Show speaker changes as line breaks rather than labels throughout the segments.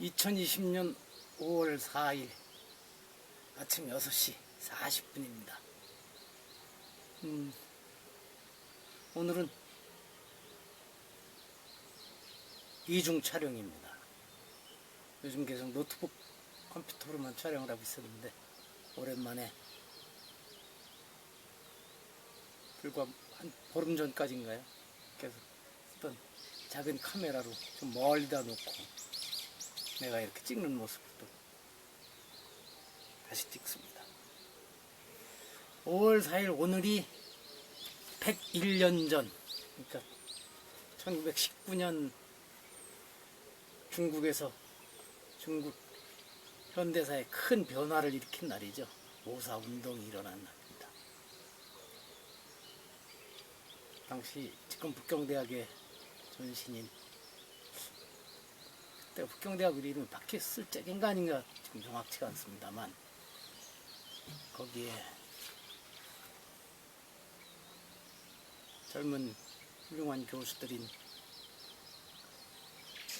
2020년 5월 4일 아침 6시 40분입니다. 오늘은 이중 촬영입니다. 요즘 계속 노트북 컴퓨터로만 촬영을 하고 있었는데 오랜만에 불과 한 보름 전까지인가요? 계속 쓰던 작은 카메라로 좀 멀리다 놓고 내가 이렇게 찍는 모습을 또 다시 찍습니다. 5월 4일 오늘이 101년 전, 그러니까 1919년 중국에서 중국 현대사에 큰 변화를 일으킨 날이죠. 모사운동이 일어난 날입니다. 당시 지금 북경대학의 전신인, 그때 북경대학 이름이 바뀌었을 적인가 아닌가 지금 정확치가 않습니다만, 거기에 젊은 훌륭한 교수들인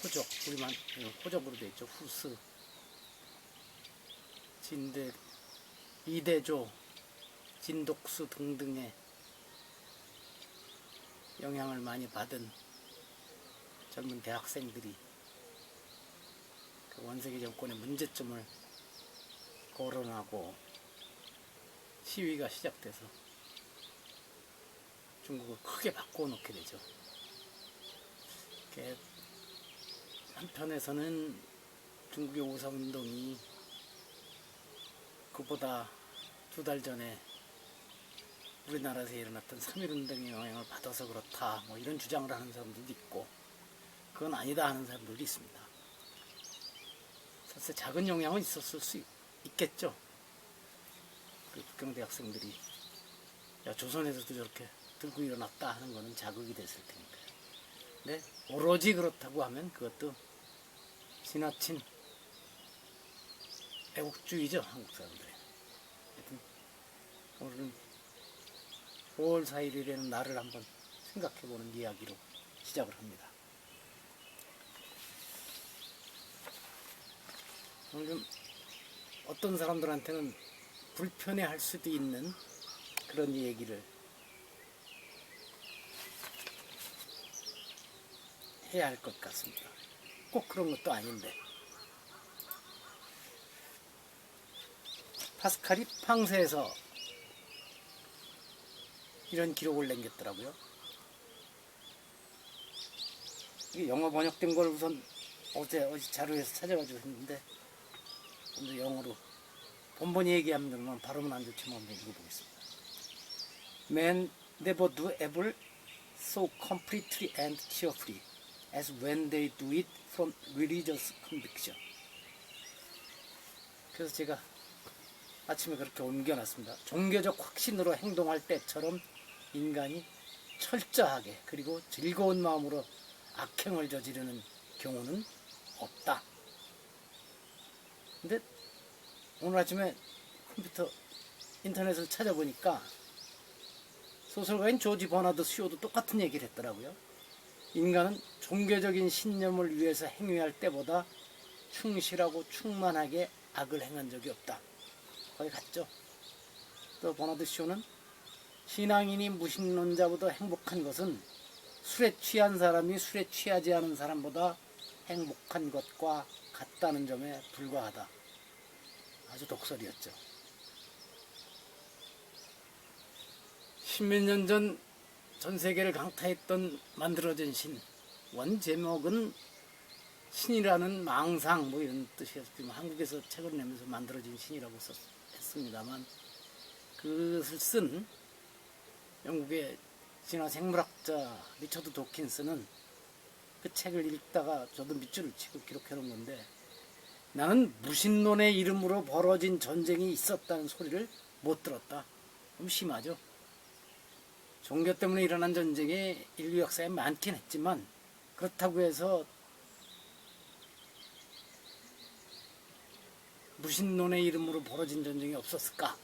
호적, 우리만 호적으로 되어 있죠. 후스, 진대, 이대조, 진독수 등등의 영향을 많이 받은 젊은 대학생들이 그 원세계 정권의 문제점을 거론하고 시위가 시작돼서 중국을 크게 바꿔놓게 되죠. 한편에서는 중국의 모사운동이 그보다 2달 전에 우리나라에서 일어났던 3.1운동의 영향을 받아서 그렇다, 뭐 이런 주장을 하는 사람들도 있고, 그건 아니다 하는 사람들도 있습니다. 사실 작은 영향은 있었을 수 있겠죠. 그 북경대 학생들이 조선에서도 저렇게 들고 일어났다 하는 거는 자극이 됐을 테니까요. 근데 오로지 그렇다고 하면 그것도 지나친 애국주의죠, 한국 사람들이. 하여튼 오늘은 5월 4일이라는 날을 한번 생각해보는 이야기로 시작을 합니다. 오늘 좀 어떤 사람들한테는 불편해할 수도 있는 그런 얘기를 해야 할 것 같습니다. 꼭 그런 것도 아닌데, 파스칼이 팡세에서 이런 기록을 남겼더라고요. 이게 영어 번역된 걸 우선 어제 자료에서 찾아가지고 했는데, 먼저 영어로 본본이 얘기하면 발음은 안 좋지만 한번 읽어보겠습니다. Men never do evil so completely and cheerfully as when they do it from religious conviction. 그래서 제가 아침에 그렇게 옮겨놨습니다. 종교적 확신으로 행동할 때처럼 인간이 철저하게 그리고 즐거운 마음으로 악행을 저지르는 경우는 없다. 근데 오늘 아침에 컴퓨터 인터넷을 찾아보니까 소설가인 조지 버나드 슈어도 똑같은 얘기를 했더라고요. 인간은 종교적인 신념을 위해서 행위할 때보다 충실하고 충만하게 악을 행한 적이 없다. 거의 같죠. 또 버나드 슈어는 신앙인이 무신론자보다 행복한 것은 술에 취한 사람이 술에 취하지 않은 사람보다 행복한 것과 같다는 점에 불과하다. 아주 독설이었죠. 10몇 년 전 전 세계를 강타했던 만들어진 신, 원 제목은 신이라는 망상 뭐 이런 뜻이었지만 한국에서 책을 내면서 만들어진 신이라고 했습니다만, 그것을 쓴 영국의 진화 생물학자 리처드 도킨스는 그 책을 읽다가 저도 밑줄을 치고 기록해 놓은 건데, 나는 무신론의 이름으로 벌어진 전쟁이 있었다는 소리를 못 들었다. 좀 심하죠. 종교 때문에 일어난 전쟁이 인류 역사에 많긴 했지만, 그렇다고 해서 무신론의 이름으로 벌어진 전쟁이 없었을까?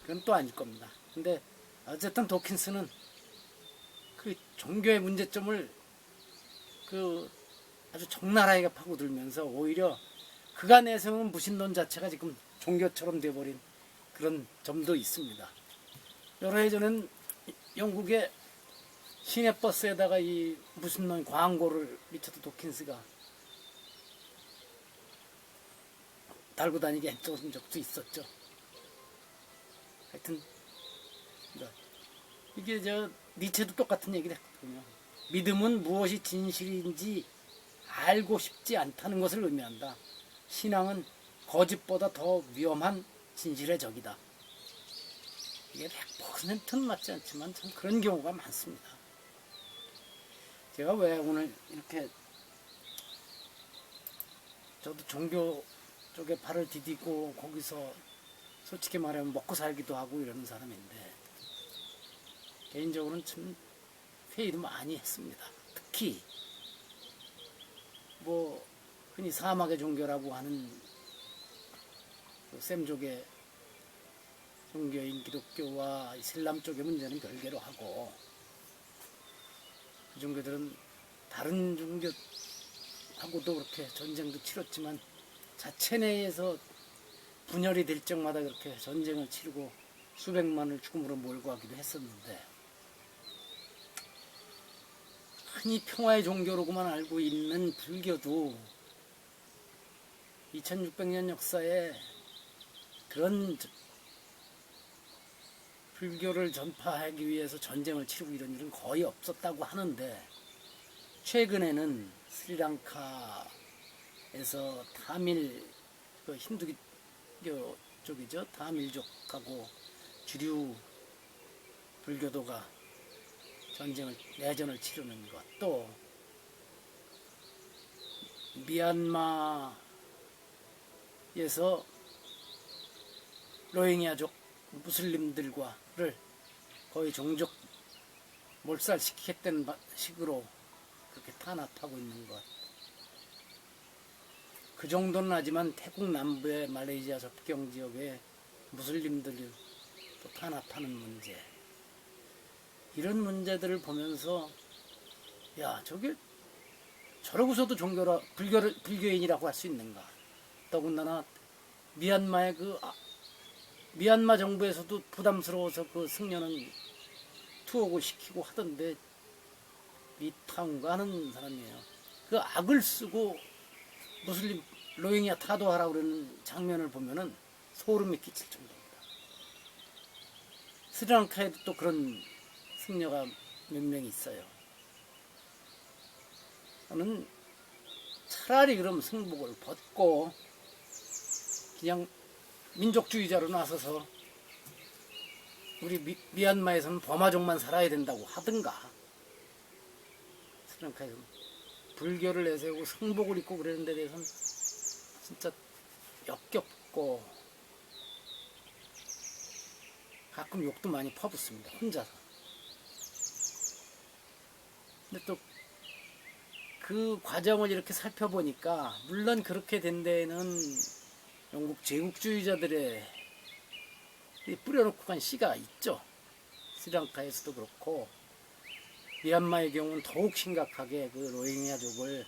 그건 또 아닐 겁니다. 근데 어쨌든 도킨스는 그 종교의 문제점을 그 아주 적나라하게 파고들면서 오히려 그가 내세우는 무신론 자체가 지금 종교처럼 돼버린 그런 점도 있습니다. 여러 해 전엔 영국의 시내버스에다가 이 무신론 광고를 리처드 도킨스가 달고 다니게 했던 적도 있었죠. 하여튼 이게 니체도 똑같은 얘기를 했거든요. 믿음은 무엇이 진실인지 알고 싶지 않다는 것을 의미한다. 신앙은 거짓보다 더 위험한 진실의 적이다. 이게 100%는 맞지 않지만 참 그런 경우가 많습니다. 제가 왜 오늘 이렇게 저도 종교 쪽에 발을 디디고 거기서 솔직히 말하면 먹고 살기도 하고 이러는 사람인데 개인적으로는 참 회의도 많이 했습니다. 특히 뭐 흔히 사막의 종교라고 하는 그 셈족의 종교인 기독교와 이슬람 쪽의 문제는 별개로 하고 그 종교들은 다른 종교하고도 그렇게 전쟁도 치렀지만 자체 내에서 분열이 될 적마다 그렇게 전쟁을 치르고 수백만을 죽음으로 몰고 가기도 했었는데 흔히 평화의 종교로만 알고 있는 불교도 2600년 역사에 그런 불교를 전파하기 위해서 전쟁을 치르고 이런 일은 거의 없었다고 하는데 최근에는 스리랑카에서 타밀 그 힌두교 쪽이죠. 타밀족하고 주류 불교도가 내전을 치르는 것, 또 미얀마에서 로힝야족 무슬림들과를 거의 종족 몰살시키겠다는 식으로 그렇게 탄압하고 있는 것. 그 정도는 하지만 태국 남부의 말레이시아 접경 지역에 무슬림들을 또 탄압하는 문제, 이런 문제들을 보면서 야 저게 저러고서도 불교인이라고 할 수 있는가. 더군다나 미얀마의 미얀마 정부에서도 부담스러워서 그 승려는 투옥을 시키고 하던데 미타운가 하는 사람이에요. 그 악을 쓰고 무슬림 로힝야 타도하라고 그러는 장면을 보면은 소름이 끼칠 정도입니다. 스리랑카에도 또 그런 승려가 몇 명 있어요. 저는 차라리 그럼 승복을 벗고 그냥 민족주의자로 나서서 우리 미얀마에서는 버마족만 살아야 된다고 하든가, 스리랑카에서는 불교를 내세우고 승복을 입고 그러는 데 대해서는 진짜 역겹고 가끔 욕도 많이 퍼붓습니다. 혼자서. 근데 또 그 과정을 이렇게 살펴보니까 물론 그렇게 된 데에는 영국 제국주의자들의 뿌려놓고 간 씨가 있죠. 스리랑카에서도 그렇고 미얀마의 경우는 더욱 심각하게 그 로힝야족을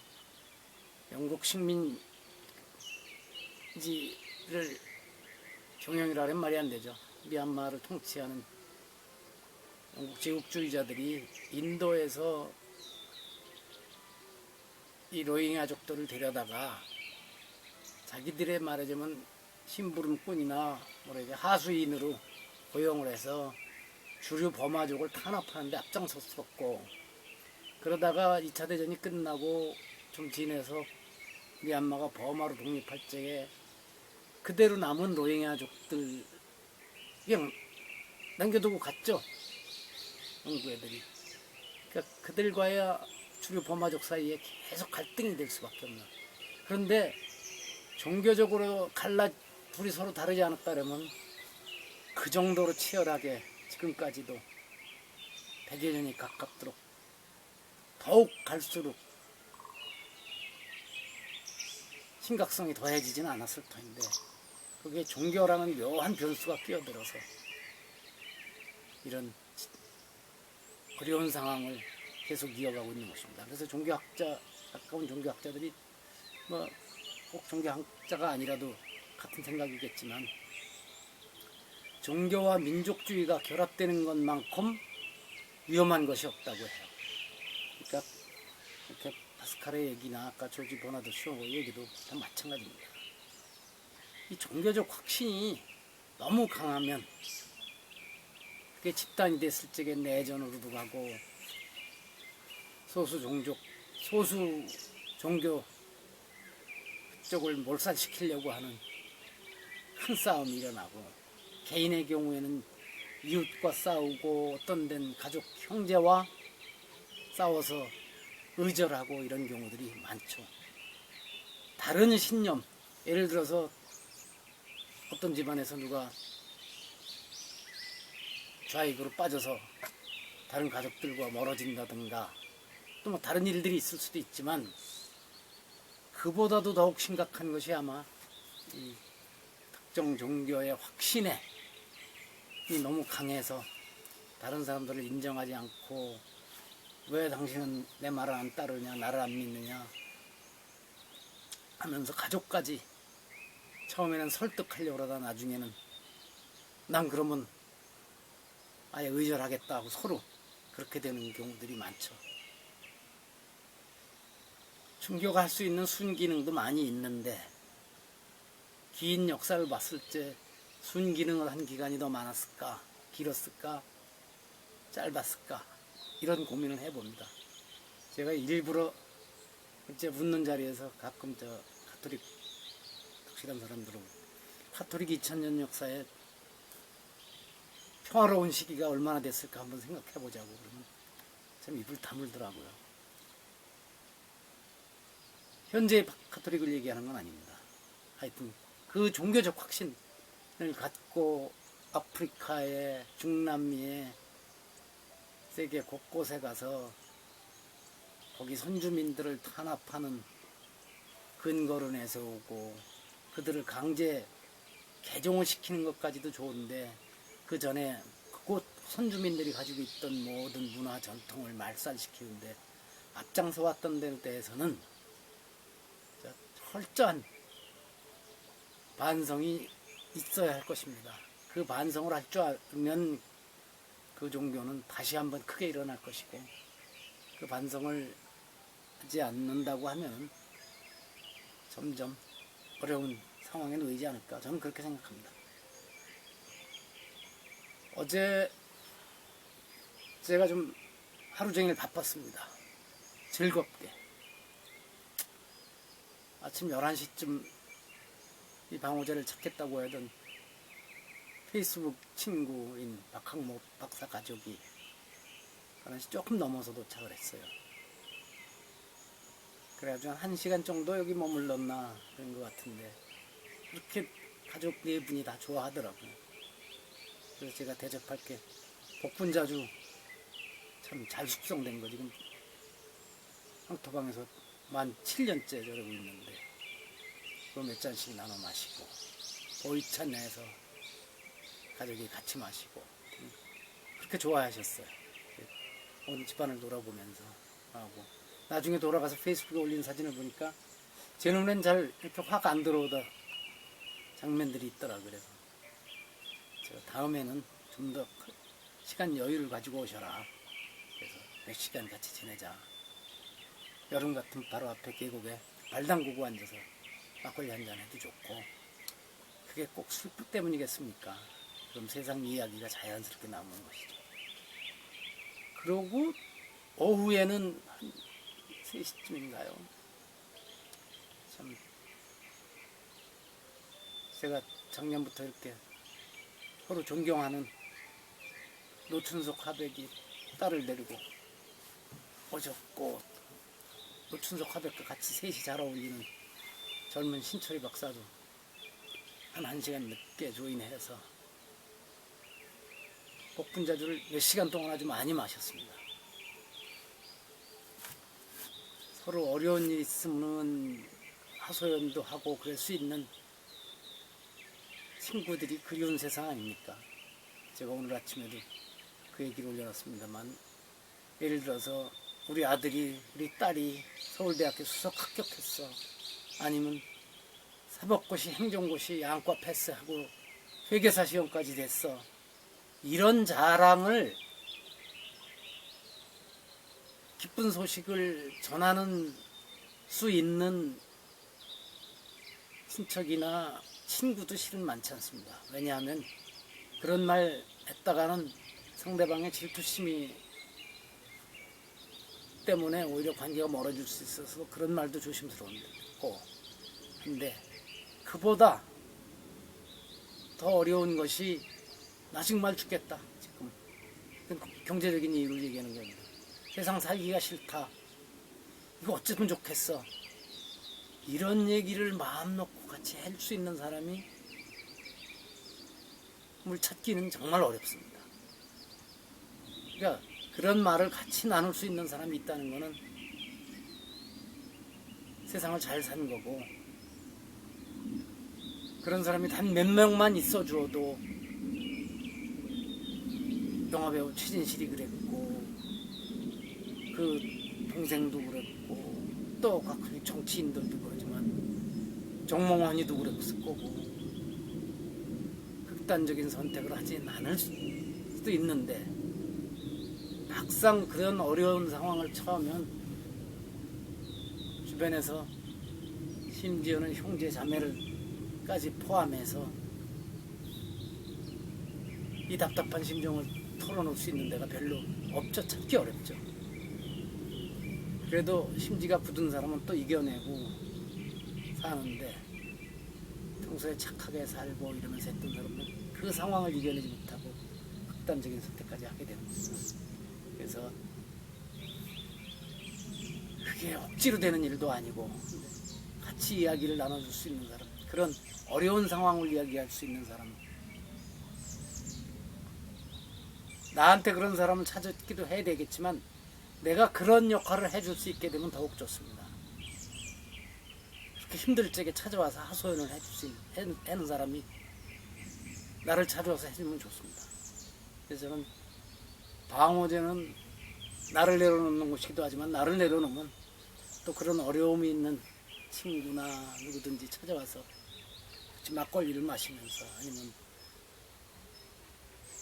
영국 식민지를 경영이라 하면 말이 안 되죠. 미얀마를 통치하는 영국 제국주의자들이 인도에서 이 로힝야족들을 데려다가 자기들의 말하자면 심부름꾼이나 하수인으로 고용을 해서 주류 버마족을 탄압하는데 앞장섰었고, 그러다가 2차 대전이 끝나고 좀 지내서 미얀마가 버마로 독립할 적에 그대로 남은 로힝야족들 그냥 남겨두고 갔죠. 영국 애들이. 그러니까 그들과의 주류 버마족 사이에 계속 갈등이 될 수밖에 없는. 그런데 종교적으로 둘이 서로 다르지 않았다면 그 정도로 치열하게 지금까지도 100여 년이 가깝도록 더욱 갈수록 심각성이 더해지지는 않았을 터인데, 그게 종교라는 묘한 변수가 끼어들어서 이런 어려운 상황을 계속 이어가고 있는 것입니다. 그래서 종교학자 가까운 종교학자들이 뭐 꼭 종교학자가 아니라도 같은 생각이겠지만 종교와 민족주의가 결합되는 것만큼 위험한 것이 없다고 해요. 그러니까 이렇게 파스칼의 얘기나 아까 조지 버나드 쇼 얘기도 다 마찬가지입니다. 이 종교적 확신이 너무 강하면 그게 집단이 됐을 적에 내전으로도 가고 소수 종교 쪽을 몰살시키려고 하는 큰 싸움이 일어나고 개인의 경우에는 이웃과 싸우고 어떤 데는 가족 형제와 싸워서 의절하고 이런 경우들이 많죠. 다른 신념, 예를 들어서 어떤 집안에서 누가 좌익으로 빠져서 다른 가족들과 멀어진다든가 또 뭐 다른 일들이 있을 수도 있지만 그보다도 더욱 심각한 것이 아마 이 특정 종교의 확신에 너무 강해서 다른 사람들을 인정하지 않고 왜 당신은 내 말을 안 따르냐, 나를 안 믿느냐 하면서 가족까지 처음에는 설득하려고 그러다 나중에는 난 그러면 아예 의절하겠다 하고 서로 그렇게 되는 경우들이 많죠. 종교가 할 수 있는 순기능도 많이 있는데 긴 역사를 봤을 때 순기능을 한 기간이 더 많았을까, 길었을까, 짧았을까 이런 고민을 해봅니다. 제가 일부러 이제 묻는 자리에서 가끔 가톨릭 확실한 사람들은 가톨릭 2000년 역사에 평화로운 시기가 얼마나 됐을까 한번 생각해보자고 그러면 참 입을 다물더라고요. 현재 가톨릭을 얘기하는 건 아닙니다. 하여튼 그 종교적 확신을 갖고 아프리카에 중남미에 세계 곳곳에 가서 거기 선주민들을 탄압하는 근거를 내세우고 그들을 강제 개종을 시키는 것까지도 좋은데 그 전에 그곳 선주민들이 가지고 있던 모든 문화 전통을 말살시키는데 앞장서 왔던 데에 대해서는 철저한 반성이 있어야 할 것입니다. 그 반성을 할 줄 알면 그 종교는 다시 한번 크게 일어날 것이고 그 반성을 하지 않는다고 하면 점점 어려운 상황에 놓이지 않을까 저는 그렇게 생각합니다. 어제 제가 좀 하루 종일 바빴습니다. 즐겁게 아침 11시쯤 이 방호제를 찾겠다고 하던 페이스북 친구인 박학모 박사 가족이 11시 조금 넘어서 도착을 했어요. 그래가지고 한 1시간 정도 여기 머물렀나 그런 것 같은데 그렇게 가족 네 분이 다 좋아하더라고요. 그래서 제가 대접할 게 복분자주 참 잘 숙성된 거 지금 황토방에서 만 7년째 저러고 있는데 그거 몇 잔씩 나눠 마시고 보이차 내서 가족이 같이 마시고 그렇게 좋아하셨어요. 온 집안을 돌아보면서 하고 나중에 돌아가서 페이스북에 올린 사진을 보니까 제 눈엔 잘 이렇게 확 안 들어오다 장면들이 있더라. 그래서 제가 다음에는 좀 더 시간 여유를 가지고 오셔라. 그래서 몇 시간 같이 지내자. 여름 같은 바로 앞에 계곡에 발 담그고 앉아서 막걸리 한잔 해도 좋고 그게 꼭 술 때문이겠습니까? 그럼 세상 이야기가 자연스럽게 나오는 것이죠. 그러고 오후에는 한 3시쯤인가요? 참 제가 작년부터 이렇게 서로 존경하는 노춘석 화백이 딸을 데리고 오셨고 노춘석 화백과 같이 셋이 잘 어울리는 젊은 신철이 박사도 한 1시간 늦게 조인해서 복분자주를 몇 시간 동안 아주 많이 마셨습니다. 서로 어려운 일이 있으면 하소연도 하고 그럴 수 있는 친구들이 그리운 세상 아닙니까? 제가 오늘 아침에도 그 얘기를 올려놨습니다만 예를 들어서 우리 아들이, 우리 딸이 서울대학교 수석 합격했어. 아니면 사법고시, 행정고시 양과 패스하고 회계사 시험까지 됐어. 이런 자랑을, 기쁜 소식을 전하는 수 있는 친척이나 친구도 실은 많지 않습니다. 왜냐하면 그런 말 했다가는 상대방의 질투심이 때문에 오히려 관계가 멀어질 수 있어서 그런 말도 조심스러운데, 근데 그보다 더 어려운 것이 나 정말 죽겠다, 지금 경제적인 이유를 얘기하는 게 아니라 세상 살기가 싫다, 이거 어쩌면 좋겠어, 이런 얘기를 마음 놓고 같이 할 수 있는 사람이 물 찾기는 정말 어렵습니다. 그러니까 그런 말을 같이 나눌 수 있는 사람이 있다는 것은 세상을 잘 산 거고, 그런 사람이 단 몇 명만 있어 주어도, 영화배우 최진실이 그랬고, 그 동생도 그랬고, 또 각종 정치인들도 그러지만 정몽환이도 그랬을 거고, 극단적인 선택을 하지 않을 수도 있는데, 막상 그런 어려운 상황을 처하면 주변에서, 심지어는 형제 자매를까지 포함해서 이 답답한 심정을 털어놓을 수 있는 데가 별로 없죠. 찾기 어렵죠. 그래도 심지가 굳은 사람은 또 이겨내고 사는데, 평소에 착하게 살고 이러면서 했던 사람은 그 상황을 이겨내지 못하고 극단적인 선택까지 하게 되는 거죠. 그래서 그게 억지로 되는 일도 아니고, 같이 이야기를 나눠줄 수 있는 사람, 그런 어려운 상황을 이야기할 수 있는 사람, 나한테 그런 사람을 찾기도 해야 되겠지만 내가 그런 역할을 해줄 수 있게 되면 더욱 좋습니다. 그렇게 힘들 적에 찾아와서 하소연을 해줄 수 있는 사람이 나를 찾아와서 해주면 좋습니다. 그래서 저는 방어제는 나를 내려놓는 곳이기도 하지만, 나를 내려놓으면 또 그런 어려움이 있는 친구나 누구든지 찾아와서 같이 막걸리를 마시면서, 아니면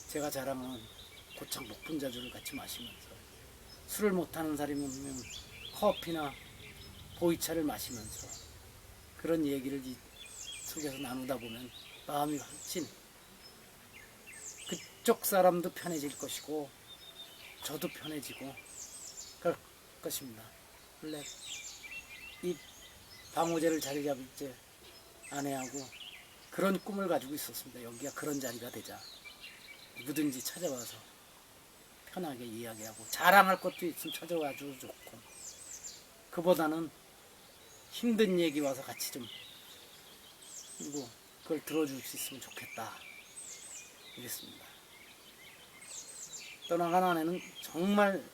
제가 자랑하는 고창 목분자주를 같이 마시면서, 술을 못하는 사람이면 커피나 보이차를 마시면서 그런 얘기를 이 속에서 나누다 보면 마음이 훨씬, 그쪽 사람도 편해질 것이고 저도 편해지고 그럴 것입니다. 원래 이 방호제를 자리 잡을 때 아내하고 그런 꿈을 가지고 있었습니다. 여기가 그런 자리가 되자 누구든지 찾아와서 편하게 이야기하고, 자랑할 것도 있으면 찾아와줘도 좋고, 그보다는 힘든 얘기 와서 같이 좀 그리고 그걸 들어줄 수 있으면 좋겠다, 이랬습니다. 떠나간 아내는 정말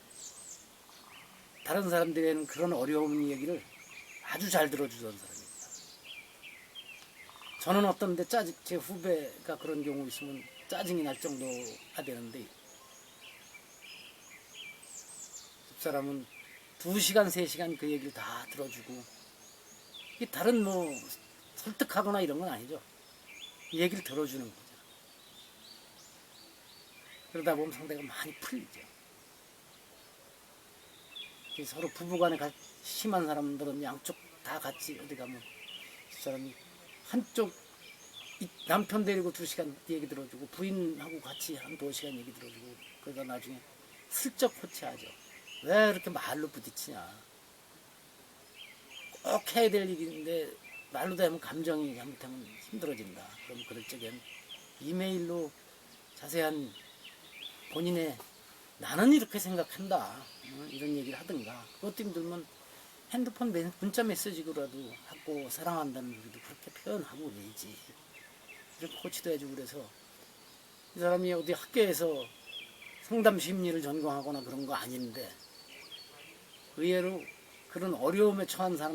다른 사람들에는 그런 어려운 얘기를 아주 잘 들어주던 사람입니다. 저는 어떤데 제 후배가 그런 경우 있으면 짜증이 날 정도가 되는데, 집사람은 2시간, 3시간 그 얘기를 다 들어주고, 이게 다른 설득하거나 이런 건 아니죠. 이 얘기를 들어주는 거죠. 그러다 보면 상대가 많이 풀리죠. 서로 부부간에 심한 사람들은 양쪽 다 같이 어디 가면 집사람이 한쪽 남편 데리고 2시간 얘기 들어주고, 부인하고 같이 한 2시간 얘기 들어주고, 그러다 나중에 슬쩍 호치하죠. 왜 그렇게 말로 부딪히냐. 꼭 해야 될 일인데 말로 되면 감정이 잘못하면 힘들어진다. 그럼 그럴 적엔 이메일로 자세한 본인의 나는 이렇게 생각한다, 이런 얘기를 하든가, 그것도 힘들면 핸드폰 문자 메시지로라도 하고 사랑한다는 얘기도 그렇게 표현하고 그래야지. 이렇게 코치도 해주고, 그래서 이 사람이 어디 학교에서 상담 심리를 전공하거나 그런 거 아닌데 의외로 그런 어려움에 처한 사람